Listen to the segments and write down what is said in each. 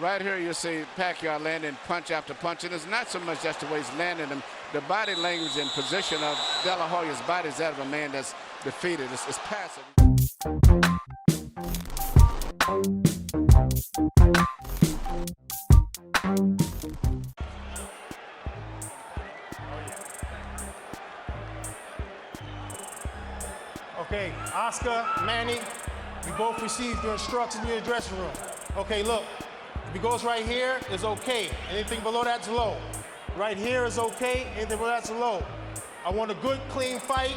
Right here you see Pacquiao landing punch after punch, and it's not so much just the way he's landing them. The body language and position of De La Hoya's body is that of a man that's defeated. It's passive. Okay, Oscar, Manny, you both received your instructions in your dressing room. Okay, look, if it goes right here, it's okay. Anything below that's low. Right here is okay, anything below that's low. I want a good, clean fight.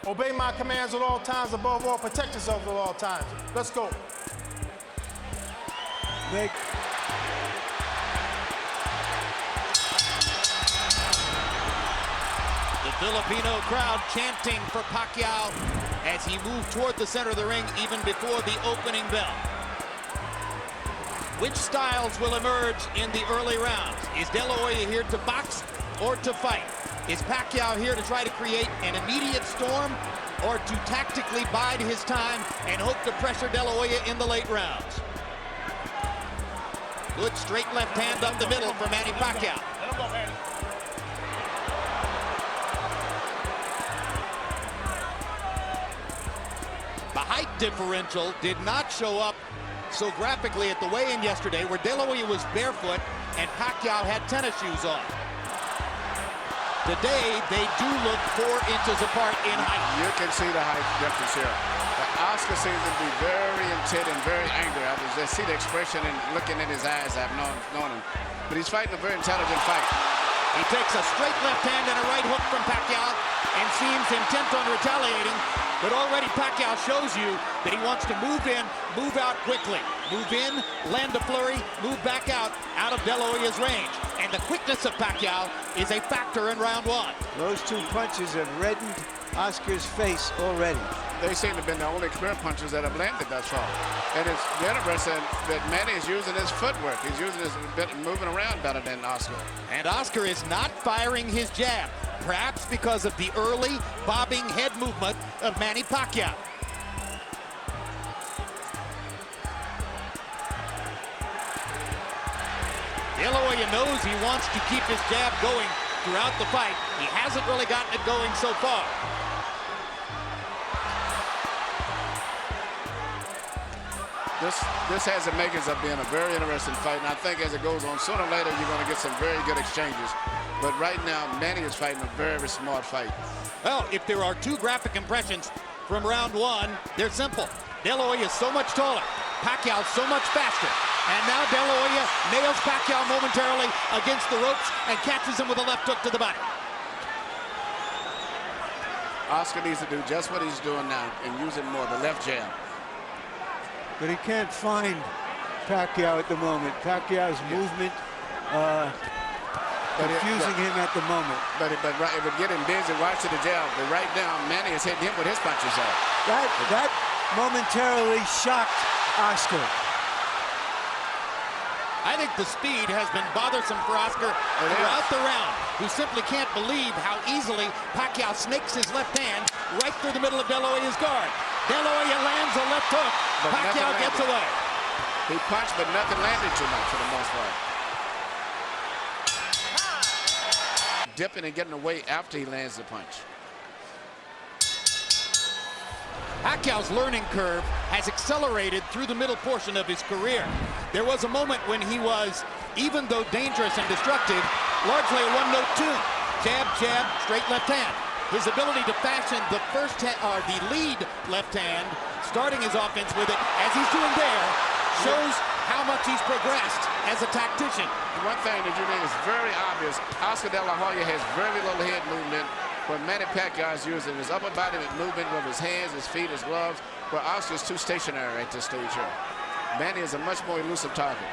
Obey my commands at all times. Above all, protect yourselves at all times. Let's go. Nick. The Filipino crowd chanting for Pacquiao as he moved toward the center of the ring even before the opening bell. Which styles will emerge in the early rounds? Is De La Hoya here to box or to fight? Is Pacquiao here to try to create an immediate storm or to tactically bide his time and hope to pressure De La Hoya in the late rounds? Good straight left hand up the middle for Manny Pacquiao. Let him go, Manny. The height differential did not show up so graphically at the weigh-in yesterday, where De La Hoya was barefoot and Pacquiao had tennis shoes on. Today, they do look 4 inches apart in height. You can see the height difference here. Oscar seems to be very intent and very angry. I just see the expression and looking in his eyes. I've known him. But he's fighting a very intelligent fight. He takes a straight left hand and a right hook from Pacquiao and seems intent on retaliating. But already Pacquiao shows you that he wants to move in, move out quickly. Move in, land a flurry, move back out of De La Hoya's range. And the quickness of Pacquiao is a factor in round 1. Those 2 punches have reddened Oscar's face already. They seem to have been the only clear punches that have landed thus far. And it's interesting that Manny is using his footwork. He's using his moving around better than Oscar. And Oscar is not firing his jab, perhaps because of the early bobbing head movement of Manny Pacquiao. De La Hoya knows he wants to keep his jab going throughout the fight. He hasn't really gotten it going so far. This has the makings of being a very interesting fight, and I think as it goes on, sooner or later you're going to get some very good exchanges. But right now, Manny is fighting a very smart fight. Well, if there are 2 graphic impressions from round 1, they're simple. De La Hoya is so much taller, Pacquiao so much faster. And now De La Hoya nails Pacquiao momentarily against the ropes and catches him with a left hook to the body. Oscar needs to do just what he's doing now and use it more, the left jab. But he can't find Pacquiao at the moment. Pacquiao's movement confusing him at the moment. But right, if it getting busy, watching the jab. But right now, Manny is hitting him with his punches off. That momentarily shocked Oscar. I think the speed has been bothersome for Oscar throughout the round, who simply can't believe how easily Pacquiao snakes his left hand right through the middle of De La Hoya's guard. De La Hoya lands a left hook. But Pacquiao gets away. He punched, but nothing landed too much for the most part. Dipping and getting away after he lands the punch. Pacquiao's learning curve has accelerated through the middle portion of his career. There was a moment when he was, even though dangerous and destructive, largely a one-note tune. Jab, jab, straight left hand. His ability to fashion the lead left hand, starting his offense with it, as he's doing there, shows how much he's progressed as a tactician. One thing that you think is very obvious, Oscar De La Hoya has very little head movement, where Manny Pacquiao is using his upper body movement with his hands, his feet, his gloves, where Oscar is too stationary at this stage here. Manny is a much more elusive target.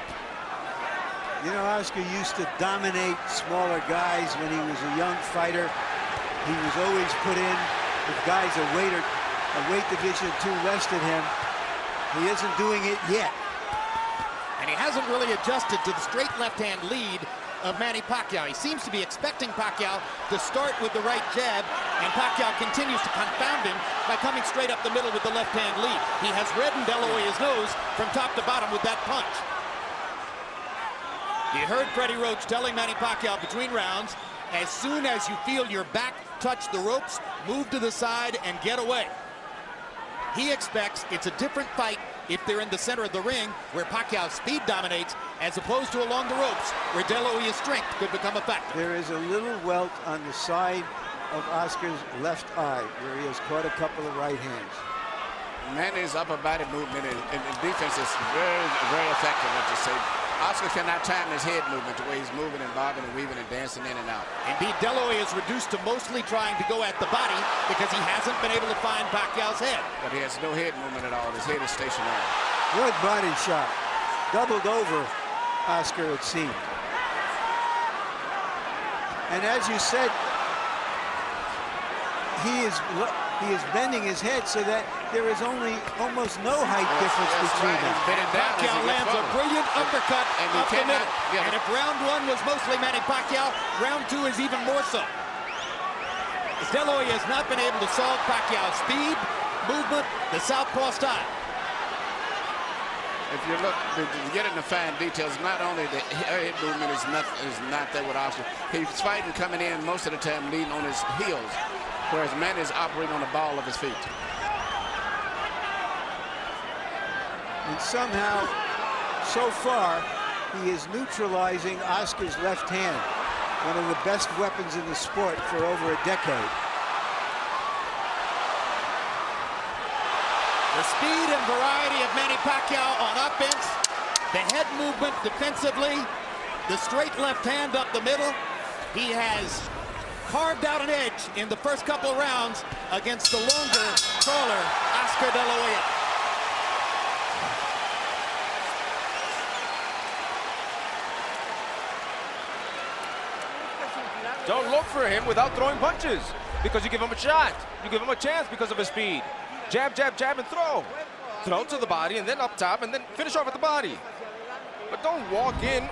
You know, Oscar used to dominate smaller guys when he was a young fighter. He was always put in with guys a weight division or 2 less than him. He isn't doing it yet. And he hasn't really adjusted to the straight left-hand lead of Manny Pacquiao. He seems to be expecting Pacquiao to start with the right jab, and Pacquiao continues to confound him by coming straight up the middle with the left-hand lead. He has reddened De La Hoya's nose from top to bottom with that punch. You heard Freddie Roach telling Manny Pacquiao between rounds, as soon as you feel your back touch the ropes, move to the side and get away. He expects it's a different fight if they're in the center of the ring, where Pacquiao's speed dominates, as opposed to along the ropes, where De La Hoya's strength could become a factor. There is a little welt on the side of Oscar's left eye, where he has caught a couple of right hands. Manny's upper body movement and defense is very, very effective, let's just say. Oscar cannot time his head movement the way he's moving and bobbing and weaving and dancing in and out. Indeed, De La Hoya is reduced to mostly trying to go at the body because he hasn't been able to find Pacquiao's head. But he has no head movement at all. His head is stationary. Good body shot. Doubled over Oscar, it seemed. And as you said, he is bending his head so that there is almost no height difference between them. Pacquiao lands a brilliant uppercut up the middle. And if round one was mostly Manny Pacquiao, round two is even more so. De La Hoya has not been able to solve Pacquiao's speed, movement, the southpaw style. If you look, to get into fine details, not only the head movement is not there with Oscar. He's fighting coming in most of the time leading on his heels, whereas Manny is operating on the ball of his feet. And somehow, so far, he is neutralizing Oscar's left hand, one of the best weapons in the sport for over a decade. The speed and variety of Manny Pacquiao on offense, the head movement defensively, the straight left hand up the middle. He has carved out an edge in the first couple rounds against the longer, taller Oscar De La Hoya. Don't look for him without throwing punches, because you give him a shot. You give him a chance because of his speed. Jab, jab, jab, and throw. Throw to the body, and then up top, and then finish off at the body. But don't walk in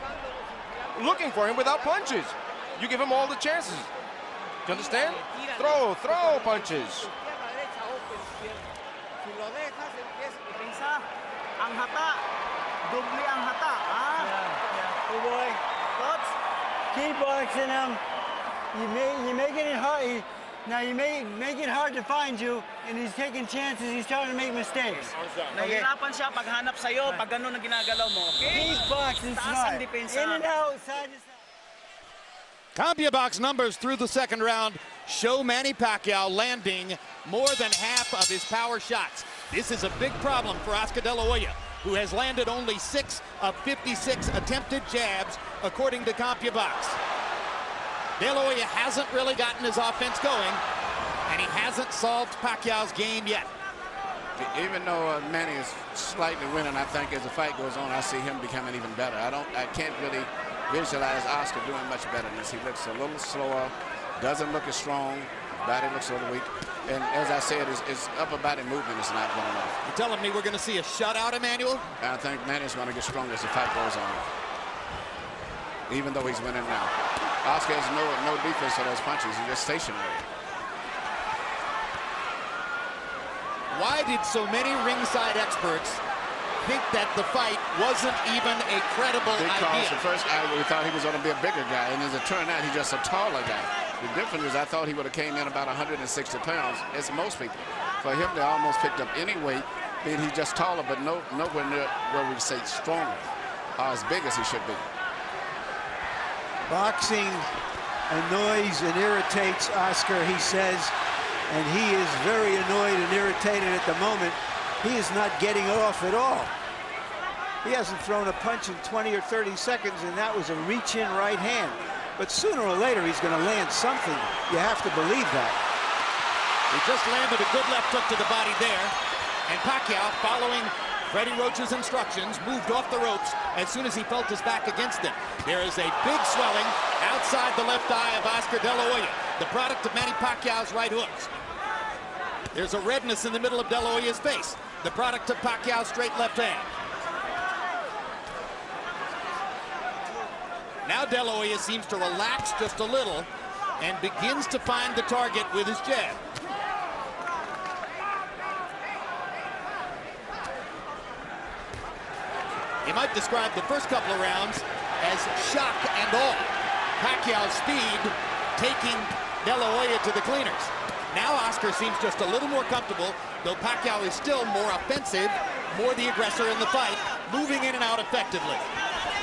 looking for him without punches. You give him all the chances. Do you understand? Throw punches. Keep boxing him. You're making it hard. Now you make it hard to find you, and he's taking chances. He's starting to make mistakes. Nahihirapan siya paghanap sa'yo pag ganun ang ginagalaw mo. Okay? Keep boxing smart. In and out, side to side. CompuBox numbers through the second round show Manny Pacquiao landing more than half of his power shots. This is a big problem for Oscar De La Hoya, who has landed only 6 of 56 attempted jabs, according to CompuBox. De La Hoya hasn't really gotten his offense going, and he hasn't solved Pacquiao's game yet. Even though Manny is slightly winning, I think as the fight goes on, I see him becoming even better. I can't really visualize Oscar doing much better than this. He looks a little slower, doesn't look as strong, body looks a little weak. And as I said, his upper body movement is not going off. You're telling me we're going to see a shutout, Emmanuel? I think Manny's going to get stronger as the fight goes on, even though he's winning now. Oscar has no defense for those punches. He's just stationary. Why did so many ringside experts think that the fight wasn't even a credible idea? Because the first guy, we thought he was going to be a bigger guy, and as it turned out, he's just a taller guy. The difference is I thought he would have came in about 160 pounds, as most people. For him to almost picked up any weight, then he's just taller, but nowhere near where we say stronger or as big as he should be. Boxing annoys and irritates Oscar, he says, and he is very annoyed and irritated at the moment. He is not getting off at all. He hasn't thrown a punch in 20 or 30 seconds, and that was a reach-in right hand. But sooner or later, he's going to land something. You have to believe that. He just landed a good left hook to the body there, and Pacquiao, following Freddie Roach's instructions, moved off the ropes as soon as he felt his back against him. There is a big swelling outside the left eye of Oscar De La Hoya, the product of Manny Pacquiao's right hooks. There's a redness in the middle of De La Hoya's face, the product of Pacquiao's straight left hand. Now De La Hoya seems to relax just a little and begins to find the target with his jab. You might describe the first couple of rounds as shock and awe. Pacquiao's speed taking De La Hoya to the cleaners. Now Oscar seems just a little more comfortable, though Pacquiao is still more offensive, more the aggressor in the fight, moving in and out effectively.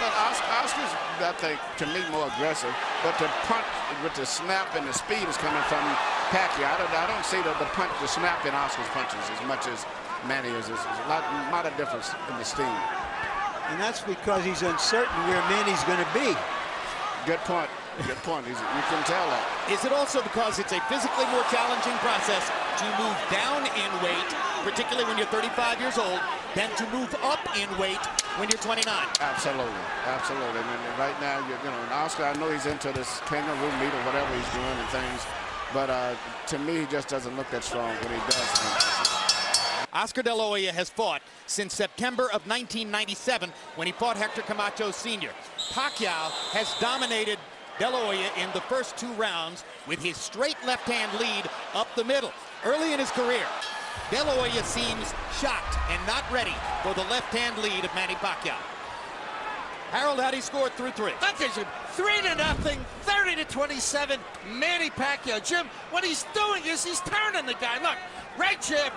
But Oscar's, I think, to me, more aggressive. But the punch with the snap and the speed is coming from Pacquiao. I don't see the punch, the snap in Oscar's punches as much as Manny is. There's a lot of difference in the steam. And that's because he's uncertain where Manny's going to be. Good point. Good point. You can tell that. Is it also because it's a physically more challenging process to move down in weight, particularly when you're 35 years old, than to move up in weight when you're 29? Absolutely. Absolutely. And right now, you know, and Oscar, I know he's into this kangaroo meat or whatever he's doing and things, but to me, he just doesn't look that strong when he does things. Oscar De La Hoya has fought since September of 1997 when he fought Hector Camacho Sr. Pacquiao has dominated De La Hoya in the first 2 rounds with his straight left-hand lead up the middle. Early in his career, De La Hoya seems shocked and not ready for the left-hand lead of Manny Pacquiao. Harold, how do you score through 3? Look at him, 3-0, 30-27, Manny Pacquiao. Jim, what he's doing is he's turning the guy. Look, right jab,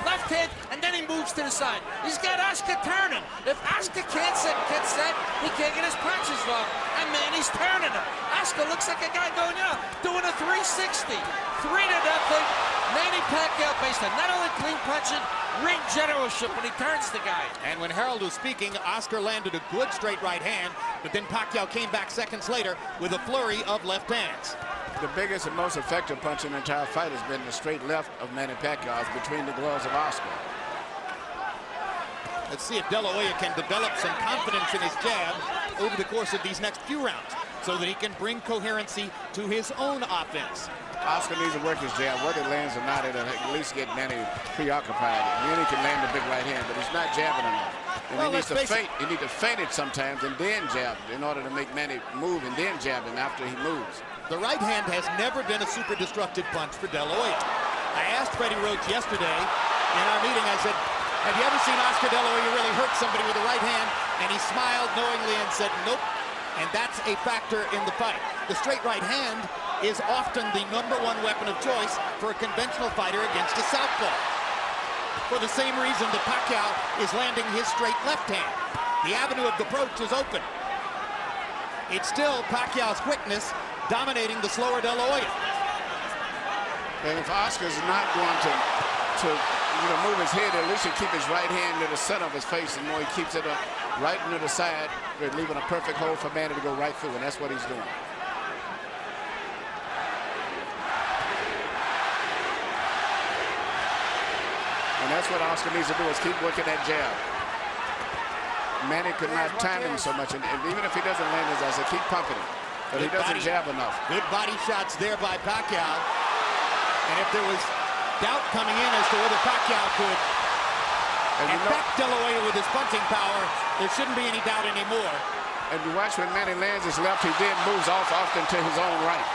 left hand, and then he moves to the side. He's got Oscar turning. If Oscar can't get set, he can't get his punches long. And Manny's turning him. Oscar looks like a guy going, doing a 360. 3-0, Manny Pacquiao based on not only clean punching, ring generalship when he turns the guy. And when Harold was speaking, Oscar landed a good straight right hand, but then Pacquiao came back seconds later with a flurry of left hands. The biggest and most effective punch in the entire fight has been the straight left of Manny Pacquiao between the gloves of Oscar. Let's see if De La Hoya can develop some confidence in his jab over the course of these next few rounds so that he can bring coherency to his own offense. Oscar needs to work his jab. Whether it lands or not, it'll at least get Manny preoccupied. And then he can land the big right hand, but he's not jabbing enough. And well, he needs to feint. He needs to feint it sometimes and then jab in order to make Manny move and then jab him after he moves. The right hand has never been a super destructive punch for De La Hoya. I asked Freddie Roach yesterday in our meeting, I said, have you ever seen Oscar De La Hoya really hurt somebody with the right hand? And he smiled knowingly and said, nope. And that's a factor in the fight. The straight right hand is often the #1 weapon of choice for a conventional fighter against a southpaw. For the same reason that Pacquiao is landing his straight left hand. The avenue of approach is open. It's still Pacquiao's quickness dominating the slower De La Hoya. And if Oscar's not going to move his head, at least he keep his right hand to the center of his face, and more he keeps it up right into the side, leaving a perfect hole for Manny to go right through, and that's what he's doing. And that's what Oscar needs to do, is keep working that jab. Manny could not time him so much, and even if he doesn't land his ass, keep pumping him. But he doesn't jab enough. Good body shots there by Pacquiao. And if there was doubt coming in as to whether Pacquiao could affect De La Hoya with his punching power, there shouldn't be any doubt anymore. And you watch when Manny lands his left, he then moves off often to his own right.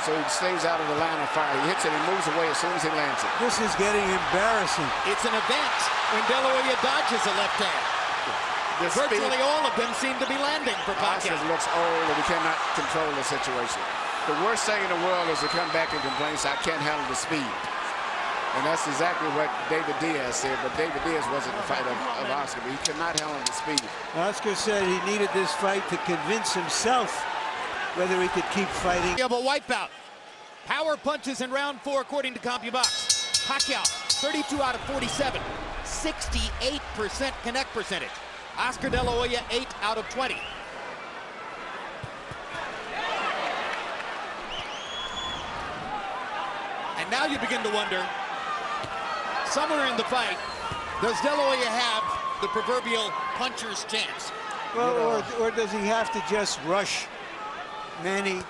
So he stays out of the line of fire. He hits it, he moves away as soon as he lands it. This is getting embarrassing. It's an event when De La Hoya dodges a left hand. Virtually all of them seem to be landing for Pacquiao. Oscar looks old and he cannot control the situation. The worst thing in the world is to come back and complain, I can't handle the speed. And that's exactly what David Diaz said, but David Diaz wasn't the fighter of Oscar, but he could not handle the speed. Oscar said he needed this fight to convince himself whether he could keep fighting. You have a wipeout. Power punches in round 4 according to CompuBox. Pacquiao, 32 out of 47, 68% connect percentage. Oscar De La Hoya, 8 out of 20. And now you begin to wonder, somewhere in the fight, does De La Hoya have the proverbial puncher's chance? Well, or does he have to just rush Manny,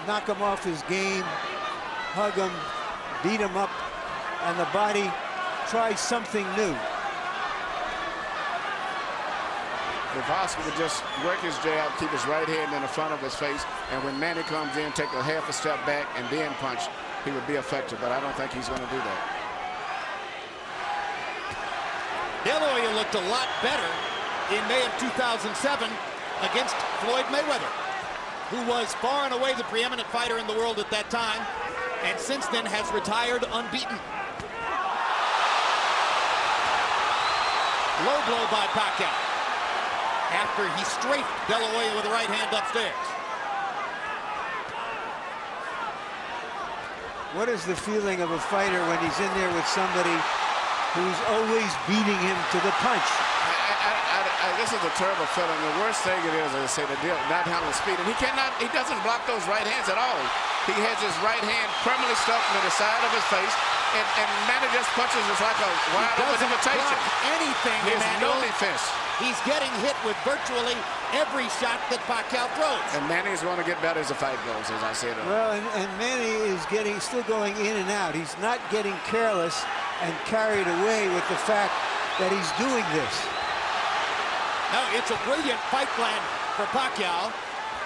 knock him off his game, hug him, beat him up on the body, try something new? If Oscar would just work his jab, keep his right hand in the front of his face, and when Manny comes in, take a half a step back and then punch, he would be effective, but I don't think he's going to do that. De La Hoya looked a lot better in May of 2007 against Floyd Mayweather, who was far and away the preeminent fighter in the world at that time, and since then has retired unbeaten. Low blow by Pacquiao after he strafed De La Hoya with the right hand upstairs. What is the feeling of a fighter when he's in there with somebody who's always beating him to the punch? This is a terrible feeling. The worst thing it is, as I say, the deal not handling speed, and he doesn't block those right hands at all. He has his right hand permanently stuck to the side of his face, and Manny just punches us like a wide open invitation. Anything, There's no Emmanuel. defense. He's getting hit with virtually every shot that Pacquiao throws. And Manny's going to get better as the fight goes, as I said. Well, and Manny is still going in and out. He's not getting careless and carried away with the fact that he's doing this. No, it's a brilliant fight plan for Pacquiao.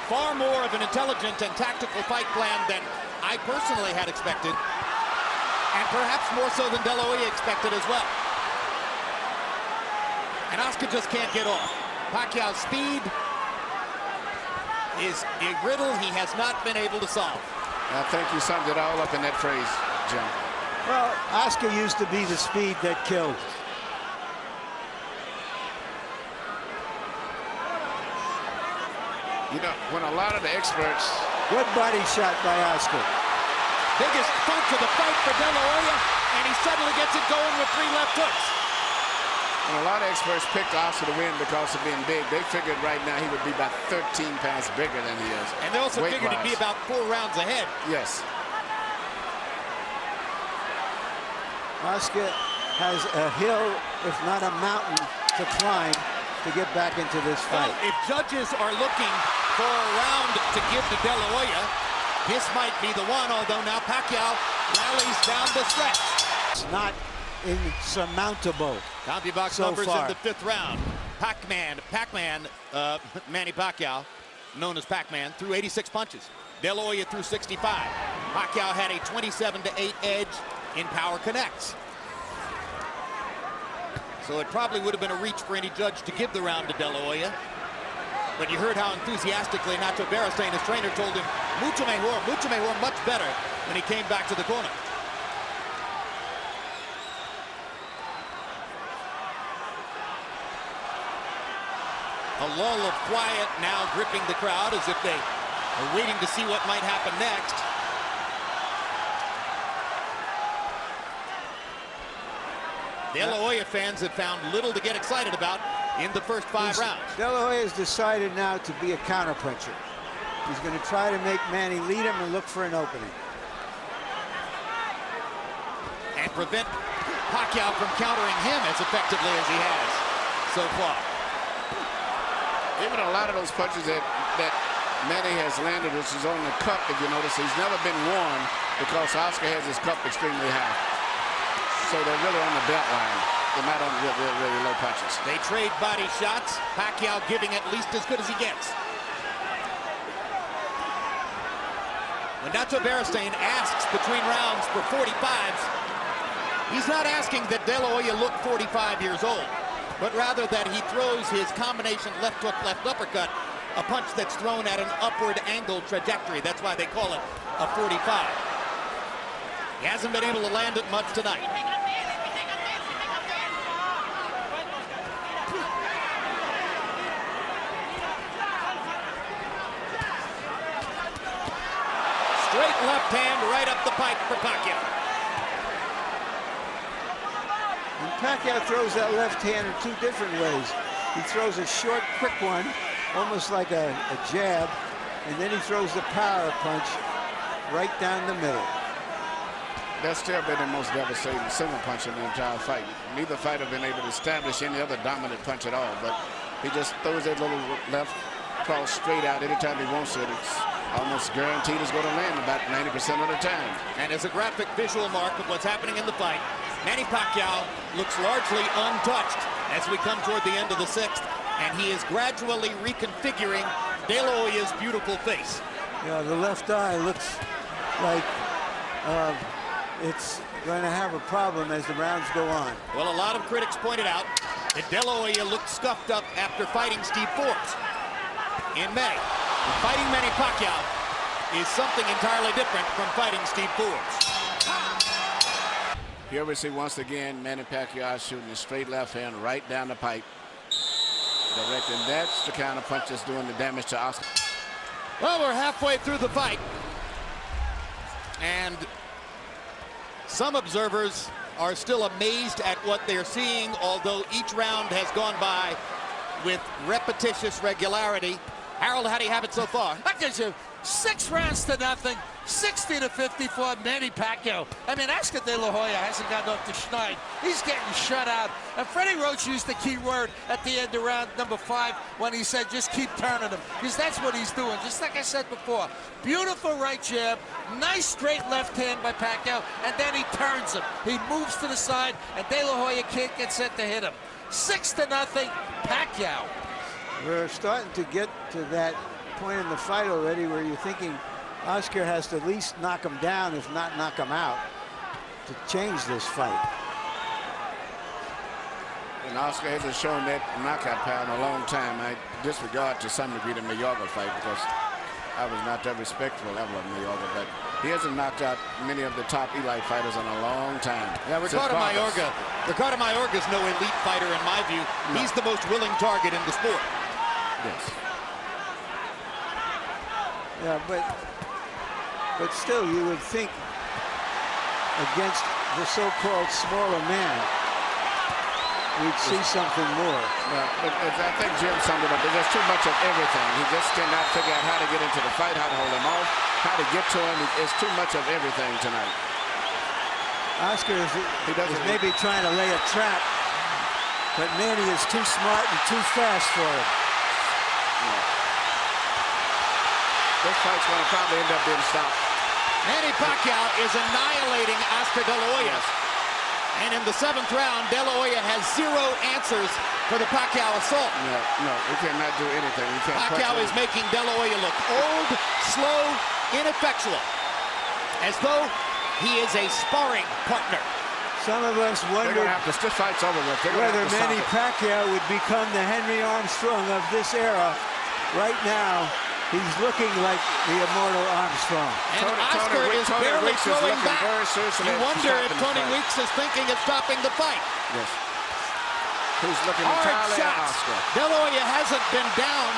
Far more of an intelligent and tactical fight plan than I personally had expected. And perhaps more so than De La Hoya expected as well. And Oscar just can't get off. Pacquiao's speed is a riddle he has not been able to solve. I think you summed it all up in that phrase, Jim. Well, Oscar used to be the speed that killed. You know, when a lot of the experts... Good body shot by Oscar. Biggest funk of the fight for De La Hoya, and he suddenly gets it going with 3 left hooks. And a lot of experts picked Oscar to win because of being big. They figured right now he would be about 13 pounds bigger than he is. And they also figured he'd be about 4 rounds ahead. Yes. Oscar has a hill, if not a mountain, to climb to get back into this fight. Well, if judges are looking for a round to give to De La Hoya, this might be the one, although now Pacquiao rallies down the stretch. It's not insurmountable. CompuBox so numbers far. in the 5th round. Pac-Man, Manny Pacquiao, known as Pac-Man, threw 86 punches. De La Hoya threw 65. Pacquiao had a 27-8 edge in power connects. So it probably would have been a reach for any judge to give the round to De La Hoya. But you heard how enthusiastically Nacho Beristain, his trainer, told him, mucho mejor, much better when he came back to the corner. A lull of quiet now gripping the crowd as if they are waiting to see what might happen next. De La Hoya fans have found little to get excited about in the first 5 rounds. De La Hoya has decided now to be a counterpuncher. He's going to try to make Manny lead him and look for an opening. And prevent Pacquiao from countering him as effectively as he has so far. Even a lot of those punches that Manny has landed, which is on the cup, if you notice, he's never been worn because Oscar has his cup extremely high. So they're really on the belt line. They're not on really low punches. They trade body shots. Pacquiao giving at least as good as he gets. When Nacho Beristain asks between rounds for 45s, he's not asking that De La Hoya look 45 years old, but rather that he throws his combination left hook, left uppercut, a punch that's thrown at an upward angle trajectory. That's why they call it a 45. He hasn't been able to land it much tonight. Straight left hand right up the pipe for Pacquiao. And Pacquiao throws that left hand in 2 different ways. He throws a short, quick one, almost like a jab, and then he throws the power punch right down the middle. That's still been the most devastating single punch in the entire fight. Neither fighter been able to establish any other dominant punch at all, but he just throws that little left cross straight out anytime he wants it. It's almost guaranteed it's going to land about 90% of the time. And as a graphic visual mark of what's happening in the fight, Manny Pacquiao looks largely untouched as we come toward the end of the 6th, and he is gradually reconfiguring De La Hoya's beautiful face. Yeah, the left eye looks like it's going to have a problem as the rounds go on. Well, a lot of critics pointed out that De La Hoya looked scuffed up after fighting Steve Forbes in May. Fighting Manny Pacquiao is something entirely different from fighting Steve Forbes. Here we see once again Manny Pacquiao shooting a straight left hand right down the pipe. Directing, that's the kind of punch that's doing the damage to Oscar. Well, we're halfway through the fight, and some observers are still amazed at what they're seeing, although each round has gone by with repetitious regularity. Harold, how do you have it so far? That gives you 6 rounds to nothing, 60-50 for Manny Pacquiao. I mean, Oscar De La Hoya hasn't gotten off the schneid. He's getting shut out. And Freddie Roach used the key word at the end of round number 5 when he said, just keep turning him, because that's what he's doing. Just like I said before, beautiful right jab, nice straight left hand by Pacquiao, and then he turns him. He moves to the side, and De La Hoya can't get set to hit him. 6-0, Pacquiao. We're starting to get to that point in the fight already where you're thinking Oscar has to at least knock him down, if not knock him out, to change this fight. And Oscar hasn't shown that knockout power in a long time. I disregard to some degree the Mayorga fight because I was not that respectful level of Mayorga, but he hasn't knocked out many of the top elite fighters in a long time. Yeah, Ricardo Mayorga's no elite fighter in my view. No. He's the most willing target in the sport. Yes. Yeah, but still you would think against the so-called smaller man we'd see something more. Yeah, but I think Jim summed it up. There's too much of everything. He just cannot figure out how to get into the fight, how to hold him off, how to get to him. It's too much of everything tonight. Oscar is maybe trying to lay a trap, but Manny is too smart and too fast for him. This fight's going to probably end up being stopped. Manny Pacquiao is annihilating Oscar De La Hoya. And in the 7th round, De La Hoya has 0 answers for the Pacquiao assault. No, he cannot do anything. Pacquiao is making De La Hoya look old, slow, ineffectual, as though he is a sparring partner. Some of us wonder this fight's over with. Whether Manny Pacquiao would become the Henry Armstrong of this era. Right now, he's looking like the immortal Armstrong. And Oscar is barely throwing back. You wonder if Tony Weeks is thinking of stopping the fight. Yes. He's looking hard entirely at shots. Oscar. De La Hoya hasn't been down,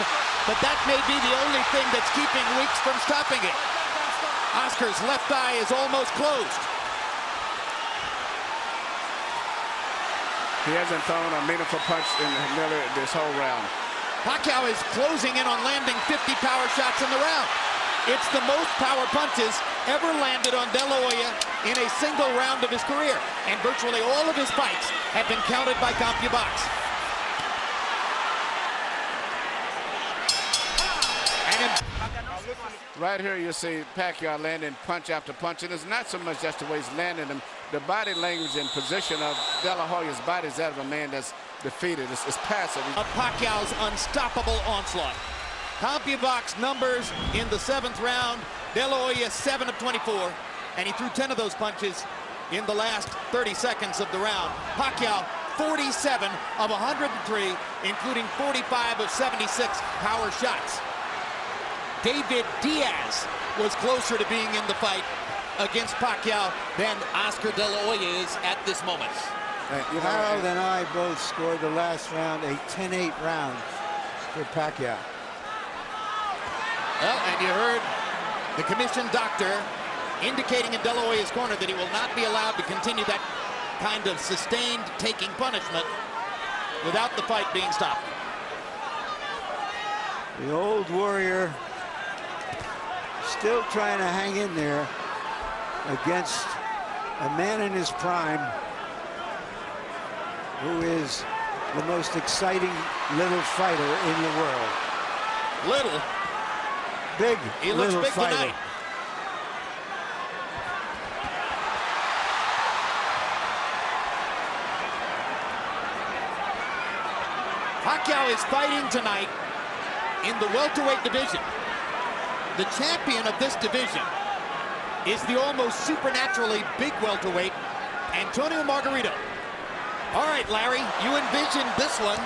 but that may be the only thing that's keeping Weeks from stopping it. Oscar's left eye is almost closed. He hasn't thrown a meaningful punch in Miller this whole round. Pacquiao is closing in on landing 50 power shots in the round. It's the most power punches ever landed on De La Hoya in a single round of his career. And virtually all of his fights have been counted by CompuBox. Right here you see Pacquiao landing punch after punch, and it's not so much just the way he's landing them. The body language and position of De La Hoya's body is that of a man that's defeated. It's passive. Of Pacquiao's unstoppable onslaught. CompuBox numbers in the 7th round. De La Hoya 7 of 24, and he threw 10 of those punches in the last 30 seconds of the round. Pacquiao 47 of 103, including 45 of 76 power shots. David Diaz was closer to being in the fight against Pacquiao than Oscar De La Hoya is at this moment. Harold and I both scored the last round a 10-8 round for Pacquiao. Well, and you heard the commission doctor indicating in De La Hoya's corner that he will not be allowed to continue that kind of sustained taking punishment without the fight being stopped. The old warrior still trying to hang in there against a man in his prime who is the most exciting little fighter in the world. Little? Big. He looks big fighter. tonight. Pacquiao is fighting tonight in the welterweight division. The champion of this division is the almost supernaturally big welterweight, Antonio Margarito. All right, Larry, you envisioned this one.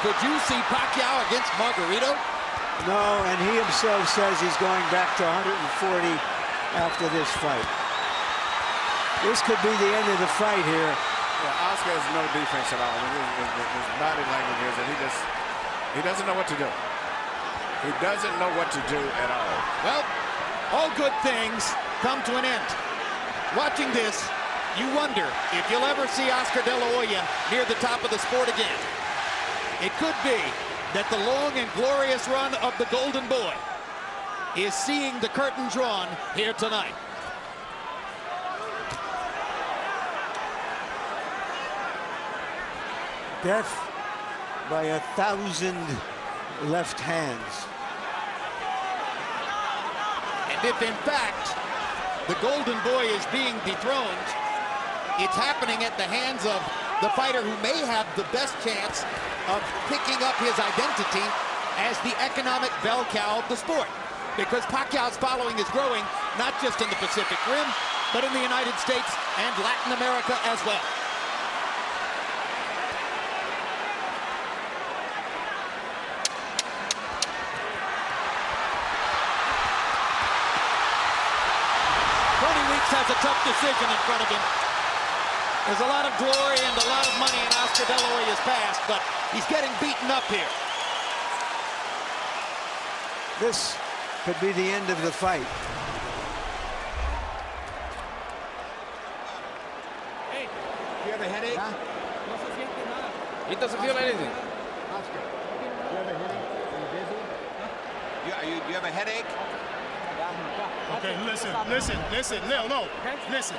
Could you see Pacquiao against Margarito? No, and he himself says he's going back to 140 after this fight. This could be the end of the fight here. Yeah, Oscar has no defense at all. His body language is that he doesn't know what to do. He doesn't know what to do at all. Well, all good things come to an end. Watching this, you wonder if you'll ever see Oscar De La Hoya near the top of the sport again. It could be that the long and glorious run of the Golden Boy is seeing the curtain drawn here tonight. Death by 1,000 left hands. And if in fact the Golden Boy is being dethroned, it's happening at the hands of the fighter who may have the best chance of picking up his identity as the economic bell cow of the sport. Because Pacquiao's following is growing, not just in the Pacific Rim, but in the United States and Latin America as well. Has a tough decision in front of him. There's a lot of glory and a lot of money in Oscar De La Hoya's past, but he's getting beaten up here. This could be the end of the fight. Hey, you have a headache? Huh? He doesn't feel anything. Oscar, you have a headache? Are you busy? Huh? You have a headache? Okay, listen. No. Listen.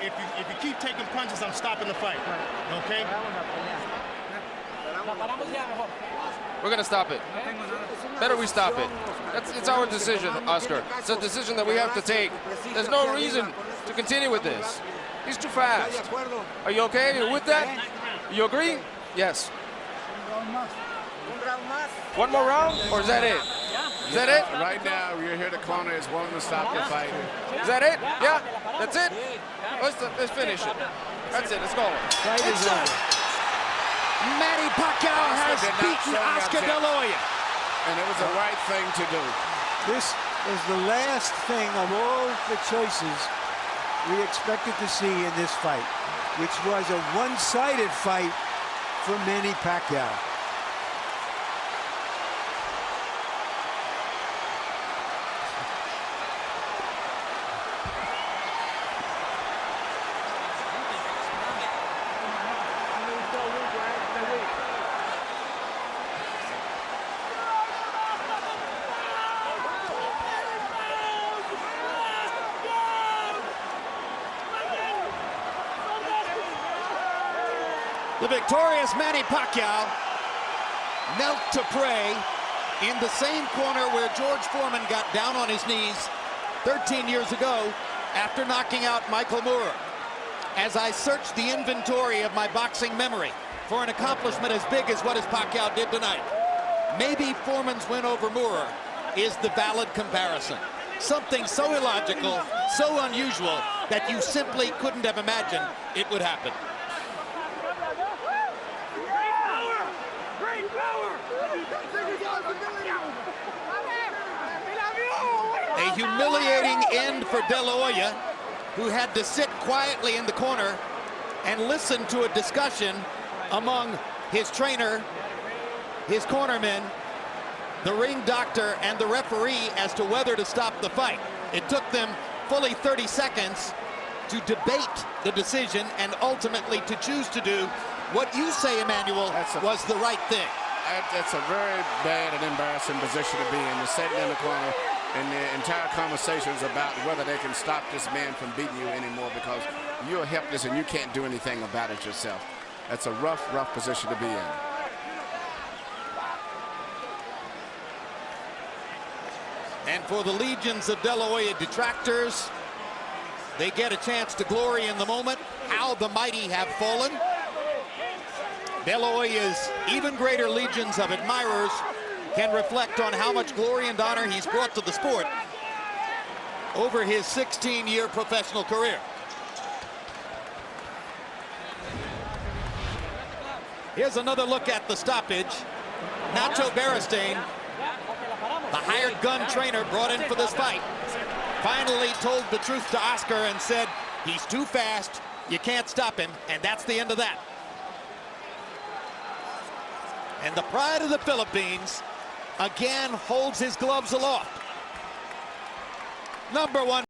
If you keep taking punches, I'm stopping the fight. Okay? We're gonna stop it. Better we stop it. It's our decision, Oscar. It's a decision that we have to take. There's no reason to continue with this. He's too fast. Are you okay? Are you with that? You agree? Yes. One more round, or is that it? Is that it? Right now, you're here. The corner is wanting to stop the fight. Is that it? Yeah, that's it. Let's finish it. That's it. Let's go. Fight is over. Manny Pacquiao has beaten Oscar De La Hoya. And it was the right thing to do. This is the last thing of all the choices we expected to see in this fight, which was a one-sided fight for Manny Pacquiao. The victorious Manny Pacquiao knelt to pray in the same corner where George Foreman got down on his knees 13 years ago after knocking out Michael Moorer. As I searched the inventory of my boxing memory for an accomplishment as big as what Pacquiao did tonight, maybe Foreman's win over Moorer is the valid comparison. Something so illogical, so unusual, that you simply couldn't have imagined it would happen. A humiliating end for De La Hoya, who had to sit quietly in the corner and listen to a discussion among his trainer, his cornermen, the ring doctor, and the referee as to whether to stop the fight. It took them fully 30 seconds to debate the decision and ultimately to choose to do what you say, Emmanuel, was the right thing. That's a very bad and embarrassing position to be in. They're sitting in the corner, and the entire conversation is about whether they can stop this man from beating you anymore because you're helpless and you can't do anything about it yourself. That's a rough, rough position to be in. And for the legions of De La Hoya detractors, they get a chance to glory in the moment. How the mighty have fallen. De La Hoya's even greater legions of admirers can reflect on how much glory and honor he's brought to the sport over his 16-year professional career. Here's another look at the stoppage. Nacho Beristain, the hired gun trainer brought in for this fight, finally told the truth to Oscar and said, he's too fast, you can't stop him, and that's the end of that. And the pride of the Philippines again holds his gloves aloft. #1.